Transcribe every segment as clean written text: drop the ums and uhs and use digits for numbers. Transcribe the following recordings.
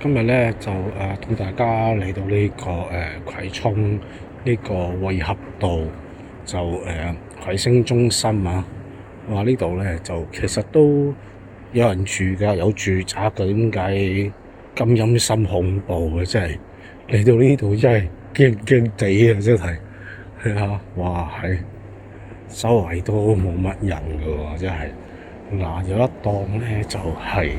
今日咧就同大家嚟到呢、個葵涌呢個匯合道就葵星中心啊。話呢度咧就其實都有人住㗎，有住宅㗎。點解咁陰森恐怖嘅？真係嚟到呢度真係驚驚地啊！真係係啊，哇係周圍都冇乜人㗎喎，真係嗱有一檔咧就係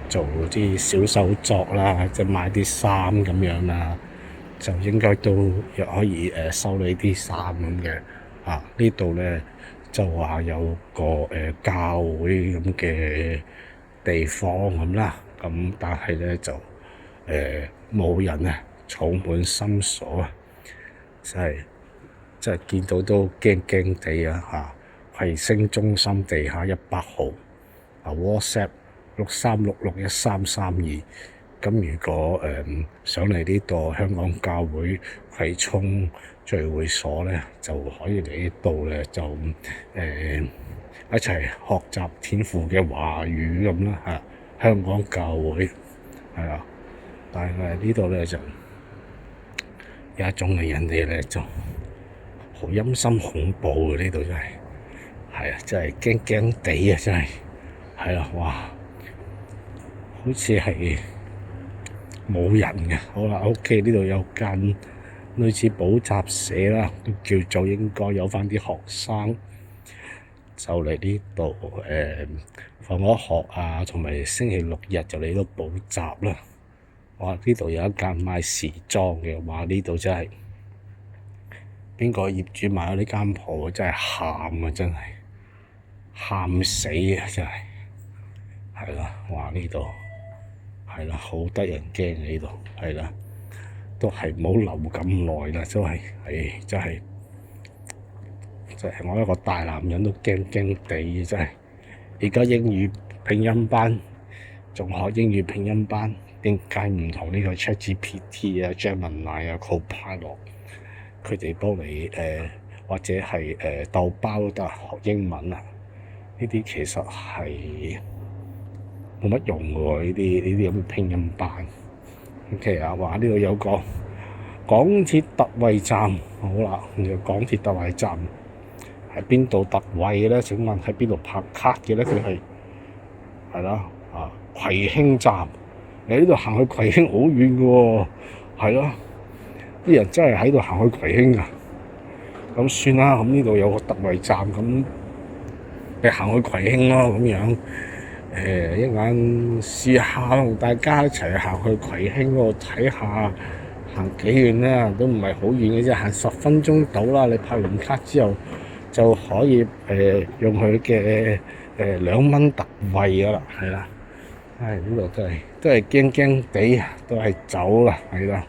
做啲小手作啦，即係賣啲衫咁樣啦，就應該都可以收你啲衫咁嘅。呢度咧就話有個教會咁嘅地方咁啦，咁但係咧就冇人啊，草滿深鎖啊，真係見到都驚驚地啊！葵星中心地下100號WhatsApp 63661332。咁如果想嚟呢度香港教會葵涌聚會所咧，就可以嚟呢度咧，就一齊學習天父嘅話語咁啦。香港教會係啊，但係呢度咧就有一種嘅人哋咧就好陰森恐怖嘅，呢度真係真係驚驚地啊！真係係啊，哇，好似係冇人嘅。好啦，OK，呢度有間類似補習社啦，都叫做應該有返啲學生就嚟呢度放咗學啊，同埋星期六日就嚟到補習啦。哇！呢度有一間賣時裝嘅，哇！呢度真係邊個業主買咗呢間鋪真係喊啊！真係喊死啊！真係係啦，哇！呢度係啦，好得人驚嘅呢度係啦，都係唔好留咁耐啦，都係真係我一個大男人都驚驚地，真係而家英語拼音班仲學英語拼音班，點解唔同呢個 ChatGPT 啊、Gemini 啊、Copilot 佢哋幫你或者係豆包都得學英文啊？呢啲其實係冇乜用嘅喎，呢啲咁嘅拼音班。OK 啊，話呢度有個港鐵特惠站，好啦，港鐵特惠站喺邊度特惠嘅咧？請問喺邊度拍卡嘅咧？佢係啦葵興站，你呢度行去葵興好遠嘅喎，係咯，啲人真係喺度行去葵興㗎。咁算啦，咁呢度有個特惠站，咁你行去葵興咯，咁樣一陣試下同大家一齊行去葵興嗰度睇下，行幾遠咧？都唔係好遠嘅啫，行10分鐘到啦。你拍完卡之後就可以用佢嘅2蚊特惠㗎啦，係啦。呢度都係驚驚地，都係走啦，係啦。